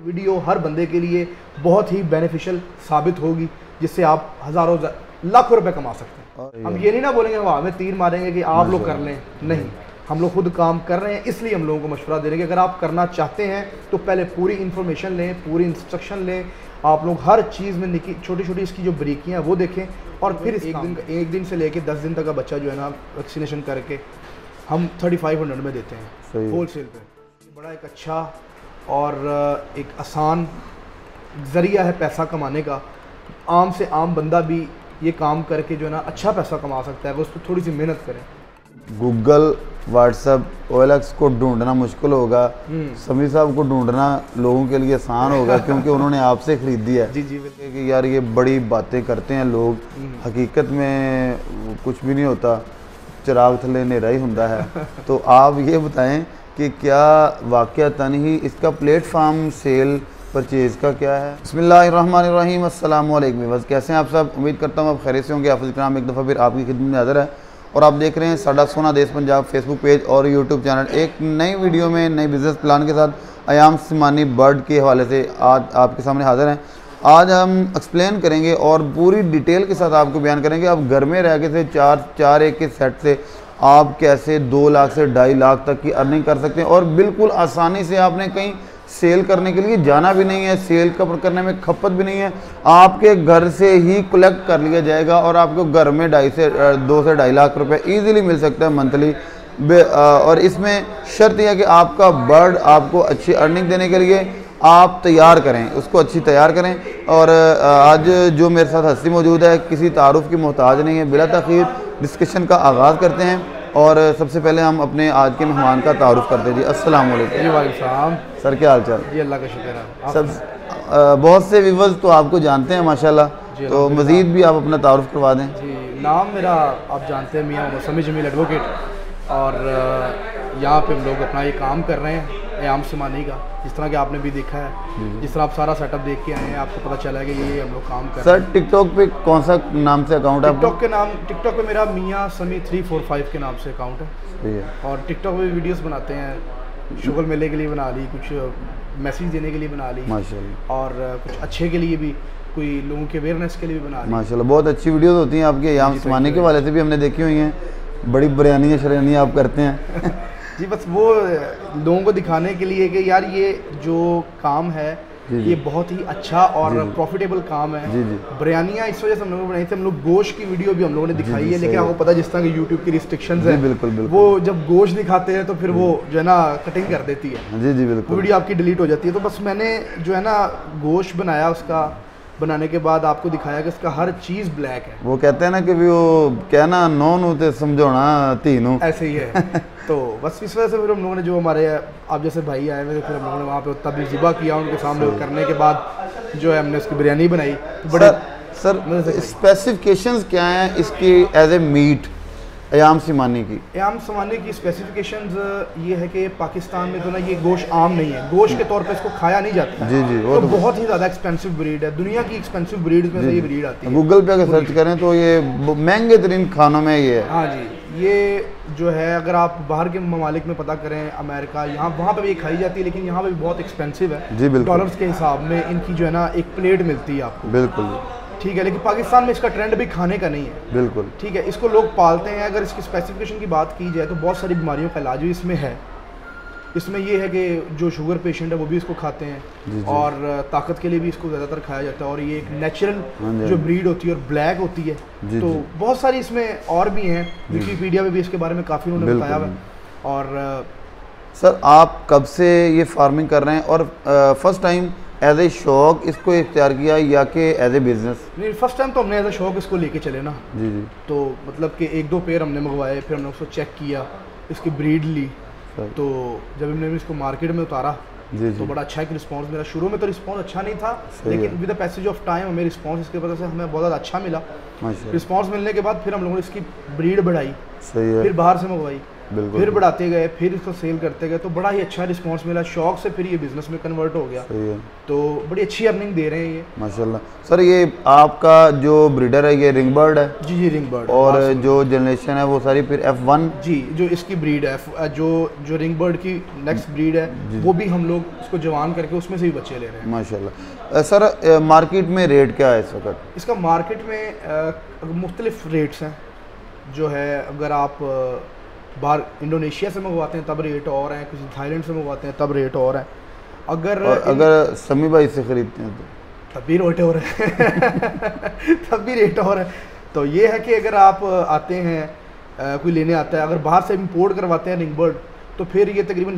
Video हर बंदे के लिए बहुत ही बेनिफिशियल साबित होगी, जिससे आप हज़ारों लाखों रुपए कमा सकते हैं। हम ये नहीं ना बोलेंगे वहाँ हमें तीर मारेंगे कि आप लोग कर लें, नहीं, हम लोग खुद काम कर रहे हैं, इसलिए हम लोगों को मशवरा दे रहे हैं कि अगर आप करना चाहते हैं तो पहले पूरी इन्फॉर्मेशन लें, पूरी इंस्ट्रक्शन लें, आप लोग हर चीज़ में छोटी छोटी इसकी जो बारीकियाँ हैं वो देखें, और फिर एक दिन से लेके 10 दिन तक का बच्चा जो है ना वैक्सीनेशन करके हम 3500 में देते हैं होल सेल पे। बड़ा एक अच्छा और एक आसान ज़रिया है पैसा कमाने का। आम से आम बंदा भी ये काम करके जो है ना अच्छा पैसा कमा सकता है, वो उस पर थोड़ी सी मेहनत करें। गूगल, व्हाट्सएप, OLX को ढूंढना मुश्किल होगा, समी साहब को ढूंढना लोगों के लिए आसान होगा क्योंकि उन्होंने आपसे खरीदी है। जी कि यार ये बड़ी बातें करते हैं लोग, हकीकत में कुछ भी नहीं होता, चिराग थले अंधेरा ही होता है। तो आप ये बताएं कि क्या वाक़अतन ही इसका प्लेटफार्म सेल परचेज़ का क्या है? बिस्मिल्लाहिर्रहमानिर्रहीम, अस्सलाम वालेकुम। बस कैसे हैं आप सब? उम्मीद करता हूँ आप खैरियत से होंगे। हाफिज़ इकराम एक दफ़ा फिर आपकी खिदमत में हाज़िर है और आप देख रहे हैं साडा सोना देश पंजाब फेसबुक पेज और यूट्यूब चैनल। एक नई वीडियो में नई बिज़नेस प्लान के साथ अयाम सिमानी बर्ड के हवाले से आज आपके सामने हाज़िर हैं। आज हम एक्सप्लेन करेंगे और पूरी डिटेल के साथ आपको बयान करेंगे आप घर में रह के से चार एक के सेट से आप कैसे 2 लाख से 2.5 लाख तक की अर्निंग कर सकते हैं और बिल्कुल आसानी से। आपने कहीं सेल करने के लिए जाना भी नहीं है, सेल करने में खपत भी नहीं है, आपके घर से ही कलेक्ट कर लिया जाएगा और आपको घर में 2 से 2.5 लाख रुपए ईजिली मिल सकता है मंथली। और इसमें शर्त यह है कि आपका बर्ड आपको अच्छी अर्निंग देने के लिए आप तैयार करें, उसको अच्छी तैयार करें। और आज जो मेरे साथ हस्ती मौजूद है किसी तारुफ की मोहताज नहीं है, बिला तख़ीर डिस्कशन का आगाज़ करते हैं। और सबसे पहले हम अपने आज के मेहमान का तारुफ करते हैं। जी अस्सलाम वालेकुम। वालेकुम सर, क्या हाल चाल? जी अल्लाह का शुक्र है। सब बहुत से व्यूअर्स तो आपको जानते हैं माशाल्लाह, तो मज़ीद भी आप अपना तारुफ करवा दें। जी, नाम मेरा आप जानते हैं मियाँ समी जमील एडवोकेट, और यहाँ पे हम लोग अपना ये काम कर रहे हैं अयाम सिमानी का। जिस तरह कि आपने भी देखा है, जिस तरह आप सारा सेटअप देख के आए हैं, आपको पता चला है कि ये हम लोग काम कर रहे हैं। सर टिकटॉक पे कौन सा नाम से अकाउंट है? टिकटॉक पे मेरा मियाँ समी 345 के नाम से अकाउंट है। और टिकटॉक पे वीडियोस बनाते हैं, शुगर मेले के लिए बना ली, कुछ मैसेज देने के लिए बना ली माशाल्लाह, और कुछ अच्छे के लिए भी, कोई लोगों के अवेयरनेस के लिए भी बना ली माशाल्लाह। बहुत अच्छी वीडियोस होती हैं आपके अयाम सिमानी के वाले से भी हमने देखी हुई हैं। बड़ी बिरयानी शरयानी आप करते हैं। जी, बस वो लोगों को दिखाने के लिए कि यार ये जो काम है ये बहुत ही अच्छा और प्रॉफिटेबल काम है। बिरयानियाँ इस वजह से हम लोगों ने बनाई थी, हम लोग गोश्त की वीडियो भी हम लोगों ने दिखाई है, लेकिन आपको पता है जिस तरह की यूट्यूब की रिस्ट्रिक्शंस है, बिल्कुल वो जब गोश्त दिखाते हैं तो फिर वो जो है ना कटिंग कर देती है। जी बिल्कुल, वीडियो आपकी डिलीट हो जाती है। तो बस मैंने जो है ना गोश्त बनाया, उसका बनाने के बाद आपको दिखाया कि इसका हर चीज़ ब्लैक है। वो कहते हैं ना कि वो कहना नौ नू ते समझाना धी नू, ऐसे ही है। तो बस इस वजह से फिर हम लोगों ने जो हमारे आप जैसे भाई आए हुए, फिर हम लोगों ने वहाँ पे तभी ज़िबा किया उनके सामने, करने के बाद जो है हमने उसकी बिरयानी बनाई। बड़े सर स्पेसिफिकेशंस क्या हैं इसकी एज ए मीट अयाम सिमानी की? अयाम सिमानी की स्पेसिफिकेशंस ये है कि पाकिस्तान में तो ना ये गोश्त आम नहीं है, गोश्त के तौर पे इसको खाया नहीं जाता। जी वो तो बहुत ही ज़्यादा एक्सपेंसिव ब्रीड है, दुनिया की एक्सपेंसिव ब्रीड में से ये ब्रीड आती है। गूगल पे अगर सर्च करें तो ये महंगे तरीन खानों में ये है। हाँ जी, ये जो है अगर आप बाहर के ममालिक में पता करें, अमेरिका, यहाँ वहाँ पे भी ये खाई जाती है, लेकिन यहाँ पे भी बहुत एक्सपेंसिव है। जी बिल्कुल, डॉलर्स के हिसाब में इनकी जो है ना एक प्लेट मिलती है आपको। बिल्कुल ठीक है, लेकिन पाकिस्तान में इसका ट्रेंड भी खाने का नहीं है। बिल्कुल ठीक है, इसको लोग पालते हैं। अगर इसकी स्पेसिफिकेशन की बात की जाए तो बहुत सारी बीमारियों का इलाज भी इसमें है। इसमें ये है कि जो शुगर पेशेंट है वो भी इसको खाते हैं, और ताकत के लिए भी इसको ज़्यादातर खाया जाता है। और ये एक नेचुरल जो ब्रीड होती है और ब्लैक होती है। तो बहुत सारी इसमें और भी हैं, विकीपीडिया में भी इसके बारे में काफ़ी उन्होंने बताया हुआ है। और सर आप कब से ये फार्मिंग कर रहे हैं और फर्स्ट टाइम एज ए शौक इसको इख्तियार किया या कि एज ए बिजनेस? नहीं, फर्स्ट टाइम तो हमने एज ए शौक इसको लेके चले ना। जी तो मतलब कि 1-2 पेयर हमने मंगवाए, फिर हमने उसको चेक किया, इसकी ब्रीड ली। तो जब हमने इसको मार्केट में उतारा तो बड़ा अच्छा एक रिस्पांस मिला। शुरू में तो रिस्पांस अच्छा नहीं था, लेकिन with the passage of time हमें रिस्पांस इसके वजह से हमें बहुत ज़्यादा अच्छा मिला। रिस्पांस मिलने के बाद फिर हम लोगों ने इसकी ब्रीड बढ़ाई, फिर बाहर से मंगवाई, बिल्कुल। फिर बढ़ाते गए, फिर इसको सेल करते गए, तो बड़ा ही अच्छा रिस्पांस मिला, शौक से फिर ये बिजनेस में कन्वर्ट हो गया। सही है। तो बड़ी अच्छी अर्निंग दे रहे हैं ये माशाल्लाह। सर ये आपका जो ब्रीडर है ये रिंग बर्ड है? जी जी, रिंग बर्ड। और जो जनरेशन है वो सारी फिर F1? जी, जो इसकी ब्रीड है, जो रिंग बर्ड की नेक्स्ट ब्रीड है, वो भी हम लोग उसको जवान करके उसमें से भी बच्चे ले रहे हैं। माशाल्लाह। सर मार्केट में रेट क्या है इस वक्त? इसका मार्केट में मुख्तलिफ रेट्स हैं। जो है अगर आप बाहर इंडोनेशिया से मंगवाते हैं तब रेट और हैं, किसी थाईलैंड से मंगवाते हैं तब रेट और हैं। अगर समी भाई से ख़रीदते हैं तो तब भी रेट और है तब भी रेट और है। तो ये है कि अगर आप आते हैं, कोई लेने आता है, अगर बाहर से इंपोर्ट करवाते हैं रिंग बर्ड, तो फिर ये तकरीबन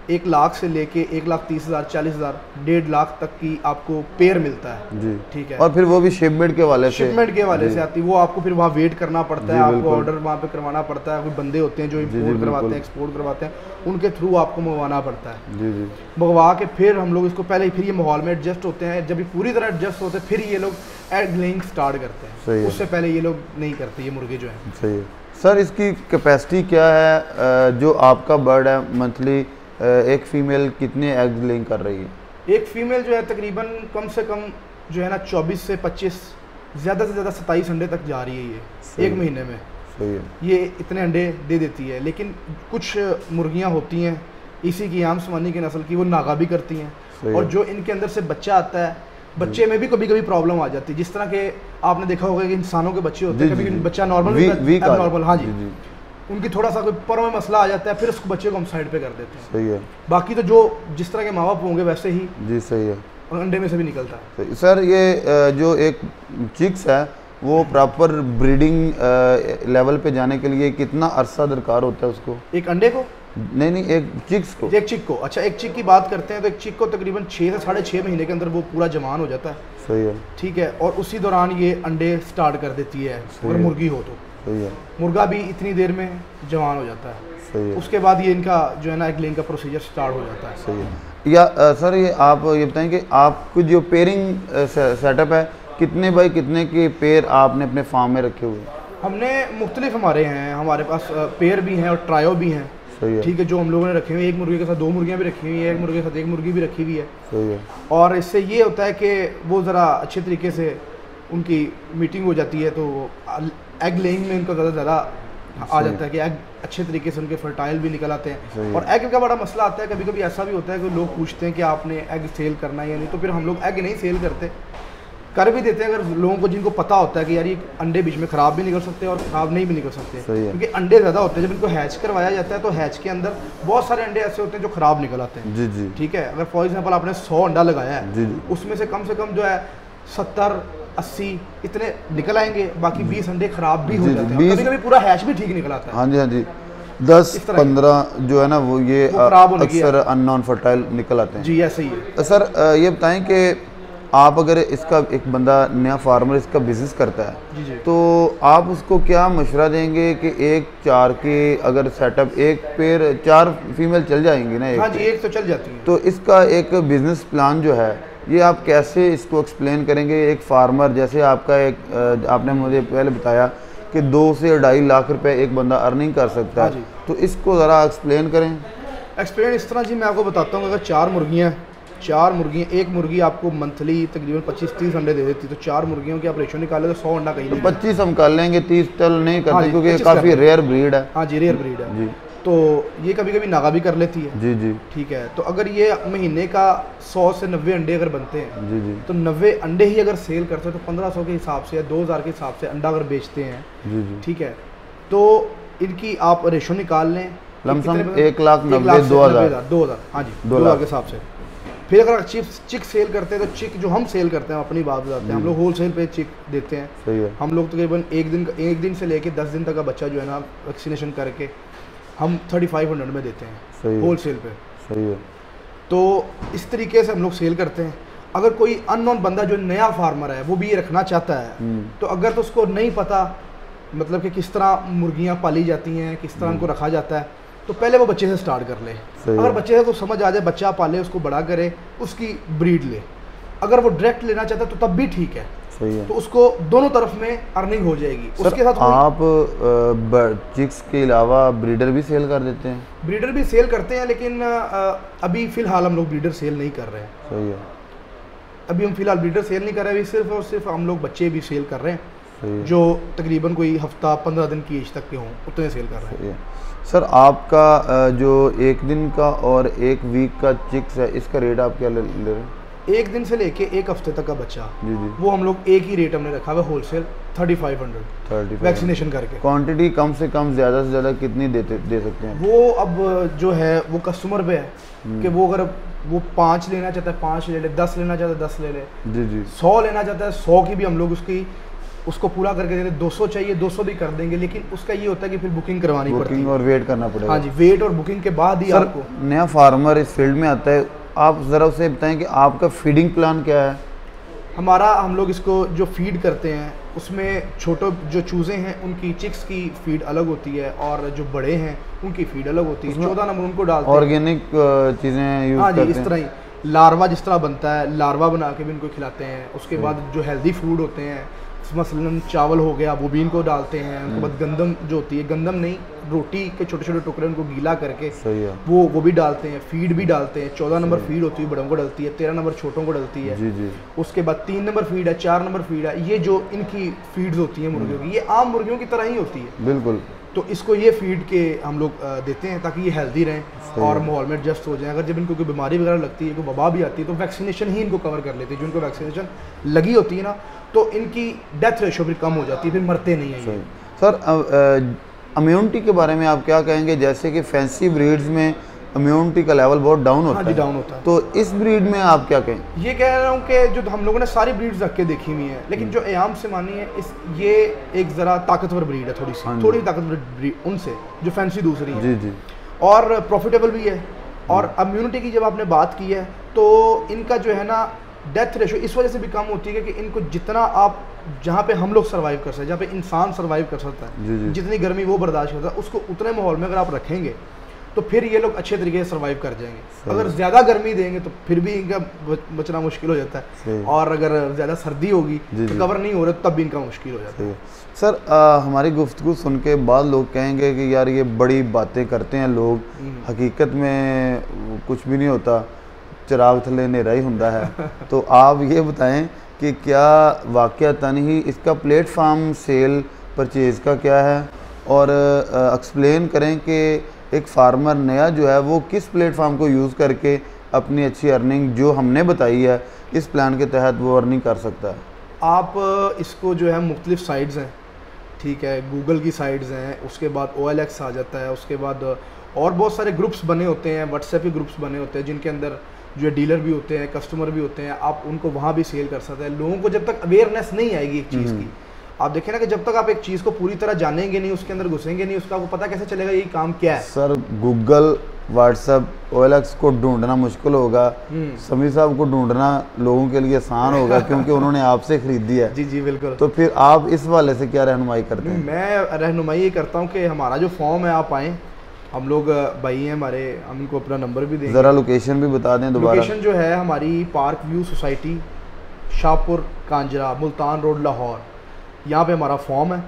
1 लाख से लेके 1,30,000, 40,000, 1.5 लाख तक की आपको पेयर मिलता है जी। ठीक है। और फिर वो भी शिपमेंट के वाले से? शिपमेंट के वाले से आती है, वो आपको फिर वहाँ वेट करना पड़ता है, आपको ऑर्डर वहाँ पे करवाना पड़ता है। कोई बंदे होते हैं जो इंपोर्ट करवाते हैं, एक्सपोर्ट करवाते हैं, उनके थ्रू आपको मंगवाना पड़ता है। जी जी। मंगवा के फिर हम लोग इसको पहले फिर ये माहौल में एडजस्ट होते हैं। जब ये पूरी तरह एडजस्ट होते हैं फिर ये लोग एग लेइंग स्टार्ट करते हैं। सही है। उससे पहले ये लोग नहीं करते, ये मुर्गे जो हैं। सही है। सर इसकी कैपेसिटी क्या है? जो आपका बर्ड है मंथली एक फ़ीमेल कितने एग लेइंग कर रही है? एक फ़ीमेल जो है तकरीबन कम से कम जो है ना 24 से 25, ज़्यादा से ज़्यादा 27 अंडे तक जा रही है ये एक महीने में। सही है। ये इतने अंडे दे देती है। लेकिन कुछ मुर्गियाँ होती हैं इसी की आम समानी की नस्ल की, वो नागा भी करती हैं। और जो इनके अंदर से बच्चा आता है, बच्चे में भी कभी कभी प्रॉब्लम आ जाती है। जिस तरह के आपने देखा होगा कि इंसानों के बच्चे होते हैं, कभी बच्चा नॉर्मल नॉर्मल, हाँ जी, उनकी थोड़ा सा कोई पर में मसला आ जाता है, फिर उसको बच्चे को हम साइड पे कर देते हैं। सही है। बाकी तो जो जिस तरह के माँ बाप होंगे वैसे ही जी सही है, अंडे में से भी निकलता है। सर ये जो एक चिक्स है वो प्रॉपर ब्रीडिंग लेवल पे जाने के लिए कितना अरसा दरकार होता है उसको? एक अंडे को? नहीं, एक चिक्स को। एक चिक को, अच्छा एक चिक की बात करते हैं तो एक चिक को तकरीबन 6 से 6.5 महीने के अंदर वो पूरा जवान हो जाता है। सही है। ठीक है। और उसी दौरान ये अंडे स्टार्ट कर देती है अगर मुर्गी हो तो। सही है। मुर्गा भी इतनी देर में जवान हो जाता है। सही है। उसके बाद ये इनका जो है ना एग लेइंग का प्रोसीजर स्टार्ट हो जाता है। सही है। या सर ये आप ये बताएं कि आपको जो पेयरिंग सेटअप है कितने बाई कितने के पेयर आपने अपने फार्म में रखे हुए? हमने मुख्तलिफ हमारे पास पेयर भी हैं और ट्रायो भी हैं। सही है। ठीक है। जो हम लोगों ने रखे हुए, एक मुर्गे के साथ 2 मुर्गियाँ भी रखी हुई हैं, एक मुर्गे के साथ 1 मुर्गी भी रखी हुई है। सही है। और इससे ये होता है कि वो ज़रा अच्छे तरीके से उनकी मीटिंग हो जाती है, तो एग लेइंग में उनको ज़्यादा आ जाता है कि एग अच्छे तरीके से उनके फर्टाइल भी निकल आते हैं। और एग का बड़ा मसला आता है, कभी कभी ऐसा भी होता है कि लोग पूछते हैं कि आपने एग सेल करना है या नहीं, तो फिर हम लोग एग नहीं सेल करते, कर भी देते हैं अगर लोगों को जिनको पता होता है कि यार ये अंडे बीच में ख़राब भी निकल सकते हैं और ख़राब नहीं भी निकल सकते, क्योंकि अंडे ज़्यादा होते हैं। जब इनको हैच करवाया जाता है तो हैच के अंदर बहुत सारे अंडे ऐसे होते हैं जो ख़राब निकल आते हैं। जी जी। ठीक है। अगर फॉर एग्जाम्पल आपने 100 अंडा लगाया है, जी जी, उसमें से कम जो है 70-80 इतने निकल आएंगे, बाकी 20 अंडे खराब भी हो जाते हैं। कभी कभी पूरा हैच भी ठीक निकल आता है। हाँ जी हाँ जी। 10-15 जो है ना वो ये अक्सर अननोन फर्टाइल निकल आते हैं। जी ऐसे ही है। सर ये बताएं कि आप अगर इसका एक बंदा नया फार्मर इसका बिजनेस करता है जी। तो आप उसको क्या मशवरा देंगे कि एक 4 के अगर सेटअप एक पेयर 4 फीमेल चल जाएंगी ना? हाँ जी, एक तो चल जाती है। तो इसका एक बिजनेस प्लान जो है ये आप कैसे इसको एक्सप्लेन करेंगे? एक फार्मर जैसे आपका एक आपने मुझे पहले बताया कि 2 से 2.5 लाख रुपए एक बंदा अर्निंग कर सकता है, तो इसको ज़रा एक्सप्लेन करें। एक्सप्लेन इस तरह जी, मैं आपको बताता हूँ। अगर 4 मुर्गियाँ, एक मुर्गी आपको मंथली तकरीबन 25-30 अंडे दे देती, तो 4 मुर्गियों की आप रेशो निकाले तो 100 अंडा कहीं नहीं। 25 हम कर लेंगे, 30 चल नहीं करते क्योंकि ये काफ़ी रेयर ब्रीड है। हाँ जी, रेयर ब्रीड है जी। तो ये कभी कभी नागा भी कर लेती है। जी जी। ठीक है। तो अगर ये महीने का 100 से 90 अंडे अगर बनते हैं, जी जी, तो 90 अंडे ही अगर सेल करते हैं तो 1500 के हिसाब से या 2000 के हिसाब से अंडा अगर बेचते हैं, जी जी, ठीक है, तो इनकी आप रेशो निकाल लें, लमसम 1,90,000 2,000 हाँ जी 2,000 के हिसाब से। फिर अगर चिक सेल करते हैं तो चिक जो हम सेल करते हैं अपनी बात बताते हैं, हम लोग होलसेल पे चिक देते हैं। सही है। हम लोग तकरीबन एक दिन से लेके 10 दिन तक का बच्चा जो है ना वैक्सीनेशन करके हम 3500 में देते हैं होलसेल पे। सही है। तो इस तरीके से हम लोग सेल करते हैं। अगर कोई अननोन बंदा जो नया फार्मर है वो भी ये रखना चाहता है, तो अगर तो उसको नहीं पता मतलब कि किस तरह मुर्गियाँ पाली जाती हैं, किस तरह उनको रखा जाता है, तो पहले वो बच्चे से स्टार्ट कर ले। अगर बच्चे से तो समझ आ जाए, बच्चा पाले, उसको बड़ा करे, उसकी ब्रीड ले। अगर वो डायरेक्ट लेना चाहता है तो तब भी ठीक है, सही है। तो उसको दोनों तरफ में अर्निंग हो जाएगी। उसके साथ आप चिक्स के अलावा ब्रीडर भी सेल कर देते हैं? ब्रीडर भी सेल करते हैं, लेकिन अभी फ़िलहाल हम लोग ब्रीडर सेल नहीं कर रहे हैं। सही है। अभी हम फ़िलहाल ब्रीडर सेल नहीं कर रहे हैं, अभी सिर्फ और सिर्फ हम लोग बच्चे भी सेल कर रहे हैं, सही है। जो तकरीबन कोई हफ्ता 15 दिन की एज तक के हों उतने सेल कर रहे हैं। सही है। सर आपका जो एक दिन का और एक वीक का चिक्स है, इसका रेट आप क्या ले रहे हैं? एक दिन से लेके एक हफ्ते तक का बच्चा जी जी, वो हम लोग एक ही रेट हमने रखा हुआ होलसेल 3500 वैक्सीनेशन करके। क्वांटिटी कम से कम ज़्यादा से ज़्यादा कितनी दे सकते हैं? वो अब जो है वो कस्टमर पे है कि वो अगर वो 5 लेना चाहता है 5 ले ले, 10 लेना चाहता है 10 ले ले, जी जी, 100 लेना चाहता है 100 की भी हम लोग उसको पूरा करके देते। 200 चाहिए 200 भी कर देंगे, लेकिन उसका ये होता है कि फिर बुकिंग करवानी पड़ती है और वेट करना पड़ेगा। हाँ जी, वेट और बुकिंग के बाद ही आपको। नया फार्मर इस फील्ड में आता है, आप ज़रा उसे बताएं कि आपका फीडिंग प्लान क्या है? हम लोग इसको जो फीड करते हैं उसमें छोटे जो चूज़े हैं उनकी चिक्स की फीड अलग होती है, और जो बड़े हैं उनकी फीड अलग होती है। 14 नंबर उनको डालते हैं, ऑर्गेनिक चीज़ें यूज़ हाँ जी, करते इस हैं। तरह ही लार्वा जिस तरह बनता है, लार्वा बना के भी इनको खिलाते हैं। उसके बाद जो हेल्दी फूड होते हैं, मसलन चावल हो गया वो भी इनको डालते हैं। उसके बाद गंदम जो होती है, गंदम नहीं, रोटी के छोटे छोटे टुकड़े उनको गीला करके सही है, वो भी डालते हैं। फीड भी डालते हैं। 14 नंबर फीड होती है, बड़ों को डलती है, 13 नंबर छोटों को डलती है। जी जी। उसके बाद 3 नंबर फीड है, 4 नंबर फीड है। ये जो इनकी फीड्स होती हैं मुर्गियों की, ये आम मुर्गियों की तरह ही होती है। बिल्कुल। तो इसको ये फीड के हम लोग देते हैं ताकि ये हेल्दी रहें और माहौल में एडजस्ट हो जाएं। अगर जब इनको कोई बीमारी वगैरह लगती है, कोई वबा भी आती है, तो वैक्सीनेशन ही इनको कवर कर लेती है। जो इनको वैक्सीनेशन लगी होती है ना, तो इनकी डेथ रेशो भी कम हो जाती है, फिर मरते नहीं हैं ये। सर इम्यूनिटी के बारे में आप क्या कहेंगे? जैसे कि फैंसी ब्रीड्स में इम्यूनिटी का लेवल बहुत डाउन होता है, डाउन होता है। तो इस ब्रीड में आप क्या कहें? ये कह रहा हूँ कि जो हम लोगों ने सारी ब्रीड्स रख के देखी हुई हैं, लेकिन जो एयाम से मानी है ये एक ज़रा ताकतवर ब्रीड है, थोड़ी ताकतवर ब्रीड उनसे, जो फैंसी दूसरी है। जी जी। और प्रॉफिटेबल भी है। और इम्यूनिटी की जब आपने बात की है, तो इनका जो है ना डेथ रेशो इस वजह से भी कम होती है कि इनको जितना आप जहाँ पे हम लोग सर्वाइव कर सकते हैं, जहाँ पे इंसान सर्वाइव कर सकता है, जितनी गर्मी वो बर्दाश्त करता है, उसको उतने माहौल में अगर आप रखेंगे तो फिर ये लोग अच्छे तरीके से सर्वाइव कर जाएंगे। अगर ज़्यादा गर्मी देंगे तो फिर भी इनका बचना मुश्किल हो जाता है, और अगर ज़्यादा सर्दी होगी तो कवर नहीं हो रहा तब भी इनका मुश्किल हो जाता है। सर हमारी गुफ्तगू सुन के बाद लोग कहेंगे कि यार ये बड़ी बातें करते हैं लोग, हकीकत में कुछ भी नहीं होता, चिराग थले नेरा ही होता है। तो आप ये बताएं कि क्या वाक़यातन ही इसका प्लेटफार्म सेल परचेज़ का क्या है, और एक्सप्लेन करें कि एक फार्मर नया जो है वो किस प्लेटफार्म को यूज़ करके अपनी अच्छी अर्निंग जो हमने बताई है इस प्लान के तहत वो अर्निंग कर सकता है। आप इसको जो है मुख्तलिफ साइट्स हैं, ठीक है, गूगल की साइट्स हैं, उसके बाद OLX आ जाता है, उसके बाद और बहुत सारे ग्रुप्स बने होते हैं, व्हाट्सएप के ग्रुप्स बने होते हैं जिनके अंदर जो डीलर भी होते हैं, कस्टमर भी होते हैं। आप उनको वहाँ भी सेल कर सकते हैं। लोगों को जब तक अवेयरनेस नहीं आएगी एक चीज़ की, आप देखें ना कि जब तक आप एक चीज़ को पूरी तरह जानेंगे नहीं, उसके अंदर घुसेंगे नहीं, उसका आपको पता कैसे चलेगा ये काम क्या है। सर गूगल, व्हाट्सएप, OLX को ढूंढना मुश्किल होगा, समी साहब को ढूंढना लोगों के लिए आसान होगा क्योंकि उन्होंने आपसे खरीदी है। जी जी बिल्कुल। तो फिर आप इस वाले से क्या रहनुमाई करते हैं? मैं रहनुमाई ये करता हूँ कि हमारा जो फॉर्म है, आप आएँ, हम लोग भाई हैं हमारे, हम इनको अपना नंबर भी देंगे। ज़रा लोकेशन भी बता दें दोबारा। लोकेशन जो है हमारी park view society, Shahpur Kanjra, Multan road, Lahore. यहाँ पे हमारा फॉर्म है।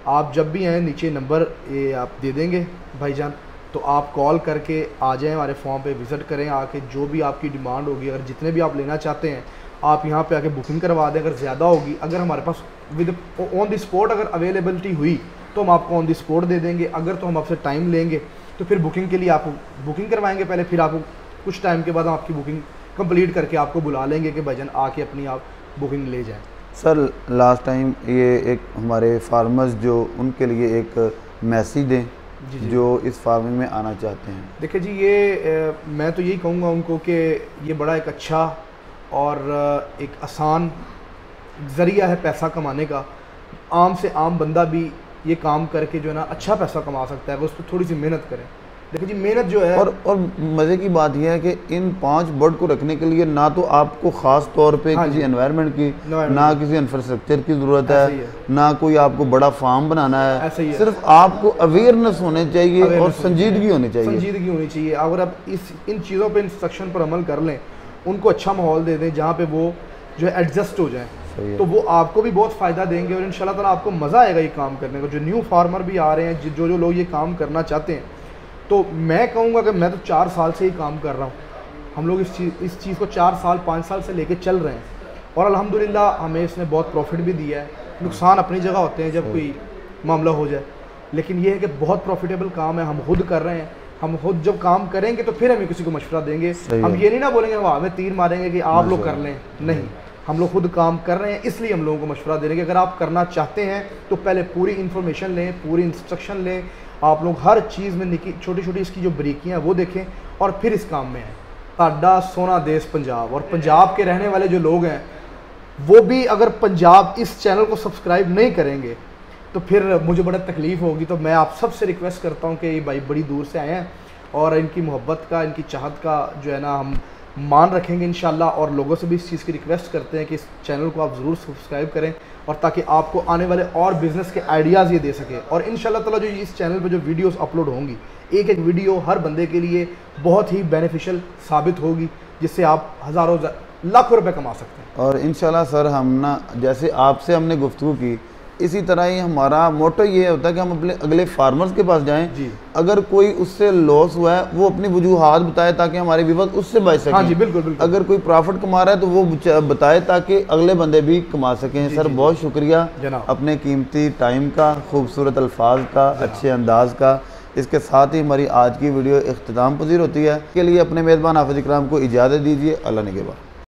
आप जब भी आएँ नीचे नंबर ये आप दे देंगे भाईजान, तो आप कॉल करके आ जाएँ हमारे फॉर्म पे, विज़िट करें आके, जो भी आपकी डिमांड होगी, अगर जितने भी आप लेना चाहते हैं आप यहाँ पे आके बुकिंग करवा दें। अगर ज़्यादा होगी, अगर हमारे पास विद ऑन द स्पॉट अगर अवेलेबिलिटी हुई तो हम आपको ऑन द स्पॉट दे देंगे। अगर तो हम आपसे टाइम लेंगे तो फिर बुकिंग के लिए आपको बुकिंग करवाएंगे पहले, फिर आपको कुछ टाइम के बाद हम आपकी बुकिंग कंप्लीट करके आपको बुला लेंगे कि भाईजान आके अपनी आप बुकिंग ले जाएं। सर लास्ट टाइम ये एक हमारे फार्मर्स जो उनके लिए एक मैसेज दें जो इस फार्मिंग में आना चाहते हैं। देखिए जी, ये मैं तो यही कहूँगा उनको कि ये बड़ा एक अच्छा और एक आसान ज़रिया है पैसा कमाने का। आम से आम बंदा भी ये काम करके जो है ना अच्छा पैसा कमा सकता है, वो उस पर थोड़ी सी मेहनत करें। देखिए जी, मेहनत जो है, और मज़े की बात यह है कि इन 5 बर्ड को रखने के लिए ना तो आपको ख़ास तौर पे किसी एनवायरनमेंट की, ना किसी इंफ्रास्ट्रक्चर की ज़रूरत है, ना कोई आपको बड़ा फार्म बनाना है, सिर्फ आपको अवेयरनेस होने चाहिए और संजीदगी होनी चाहिए। अगर आप इन चीज़ों पर इंस्ट्रक्शन पर अमल कर लें, उनको अच्छा माहौल दे दें जहाँ पे वो जो है एडजस्ट हो जाए, तो वो आपको भी बहुत फ़ायदा देंगे और इंशाल्लाह ताला आपको मज़ा आएगा ये काम करने को। जो न्यू फार्मर भी आ रहे हैं, जो लोग ये काम करना चाहते हैं, तो मैं कहूँगा कि मैं तो 4 साल से ही काम कर रहा हूँ। हम लोग इस चीज़ को 4 साल 5 साल से लेके चल रहे हैं और अल्हम्दुलिल्लाह हमें इसने बहुत प्रॉफिट भी दिया है। नुकसान अपनी जगह होते हैं जब कोई मामला हो जाए, लेकिन ये है कि बहुत प्रॉफिटेबल काम है, हम खुद कर रहे हैं। हम खुद जब काम करेंगे तो फिर हमें किसी को मशवरा देंगे। हम ये नहीं ना बोलेंगे वाह हमें तीर मारेंगे कि आप लोग कर लें, नहीं, हम लोग खुद काम कर रहे हैं, इसलिए हम लोगों को मशवरा दे रहे हैं कि अगर आप करना चाहते हैं तो पहले पूरी इन्फॉर्मेशन लें, पूरी इंस्ट्रक्शन लें। आप लोग हर चीज़ में निकी छोटी छोटी इसकी जो बारीकियाँ हैं वो देखें और फिर इस काम में आएँ। साडा सोना देश पंजाब, और पंजाब के रहने वाले जो लोग हैं वो भी अगर पंजाब इस चैनल को सब्सक्राइब नहीं करेंगे तो फिर मुझे बड़ा तकलीफ़ होगी। तो मैं आप सबसे रिक्वेस्ट करता हूँ कि ये भाई बड़ी दूर से आए हैं और इनकी मोहब्बत का, इनकी चाहत का जो है ना हम मान रखेंगे इंशाल्लाह। और लोगों से भी इस चीज़ की रिक्वेस्ट करते हैं कि इस चैनल को आप ज़रूर सब्सक्राइब करें और ताकि आपको आने वाले और बिज़नेस के आइडियाज़ ये दे सके। और इंशाल्लाह ताला जो इस चैनल पे जो वीडियोस अपलोड होंगी, एक एक वीडियो हर बंदे के लिए बहुत ही बेनिफिशियल साबित होगी, जिससे आप हज़ारों लाखों रुपए कमा सकते हैं। और इंशाल्लाह सर हम ना जैसे आपसे हमने गुफ्तगू की, इसी तरह ही हमारा मोटो ये होता है कि हम अपने अगले फार्मर्स के पास जाएं जी। अगर कोई उससे लॉस हुआ है वो अपनी वजूहात बताए ताकि हमारे व्यूअर्स उससे बच सकें। हाँ जी, बिल्कुल बिल्कुल। अगर कोई प्रॉफिट कमा रहा है तो वो बताए ताकि अगले बंदे भी कमा सकें। सर बहुत शुक्रिया अपने कीमती टाइम का, खूबसूरत अल्फाज का, अच्छे अंदाज का। इसके साथ ही हमारी आज की वीडियो इख्तिताम पजीर होती है। के लिए अपने मेज़बान हाफिज़ इकराम को इजाज़त दीजिए। अल्लाह निगहबान।